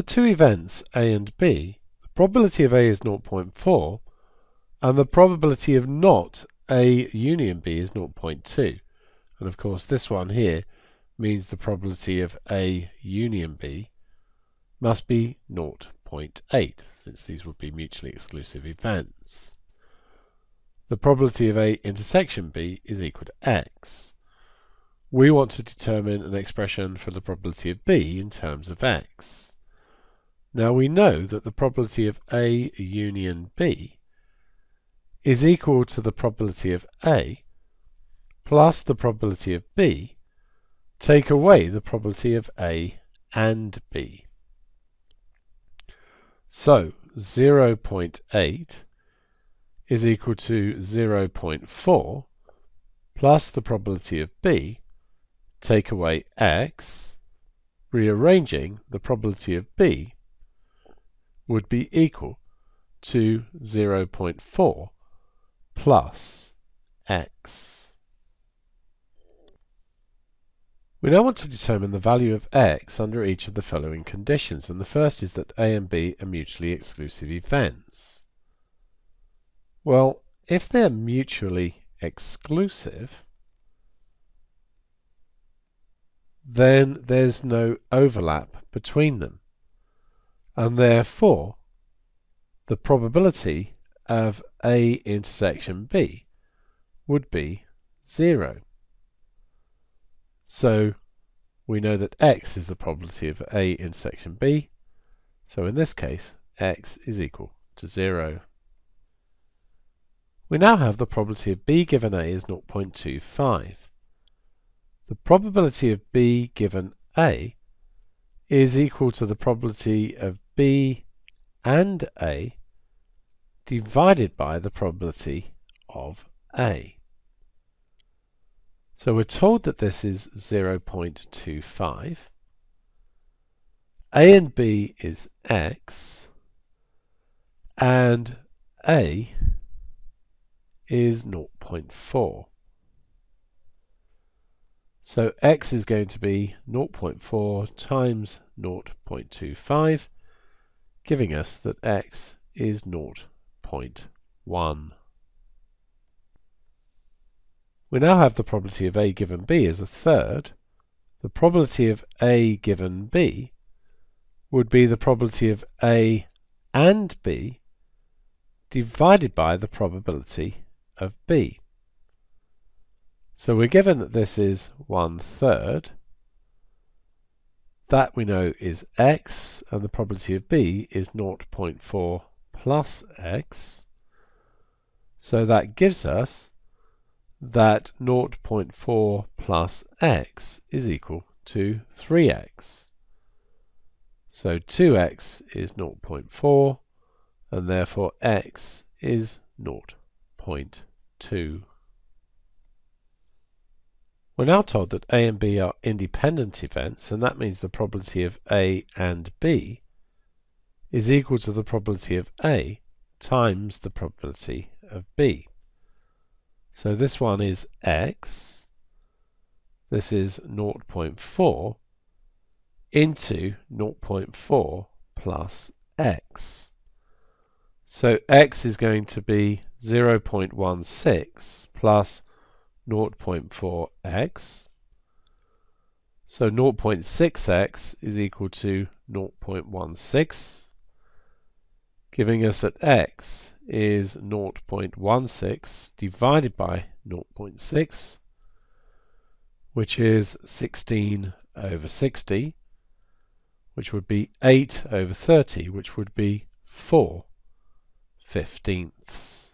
For two events A and B, the probability of A is 0.4 and the probability of not A union B is 0.2. And of course this one here means the probability of A union B must be 0.8, since these would be mutually exclusive events. The probability of A intersection B is equal to x. We want to determine an expression for the probability of B in terms of x. Now we know that the probability of A union B is equal to the probability of A plus the probability of B take away the probability of A and B. So 0.8 is equal to 0.4 plus the probability of B take away x. Rearranging, the probability of B would be equal to 0.4 plus x. We now want to determine the value of x under each of the following conditions, and the first is that A and B are mutually exclusive events. Well, if they're mutually exclusive, then there's no overlap between them, and therefore the probability of A intersection B would be 0. So we know that x is the probability of A intersection B, so in this case x is equal to 0. We now have the probability of B given A is 0.25. The probability of B given A is equal to the probability of B and A divided by the probability of A. So we're told that this is 0.25. A and B is x, and A is 0.4. So x is going to be 0.4 times 0.25, giving us that x is 0.1. We now have the probability of A given B as a third. The probability of A given B would be the probability of A and B divided by the probability of B. So we're given that this is 1/3. That we know is x, and the probability of B is 0.4 plus x. So that gives us that 0.4 plus x is equal to 3x. So 2x is 0.4, and therefore x is 0.2. We're now told that A and B are independent events, and that means the probability of A and B is equal to the probability of A times the probability of B. So this one is x, this is 0.4 into 0.4 plus x. So x is going to be 0.16 plus 0.4x. So 0.6x is equal to 0.16, giving us that x is 0.16 divided by 0.6, which is 16/60, which would be 8/30, which would be 4/15.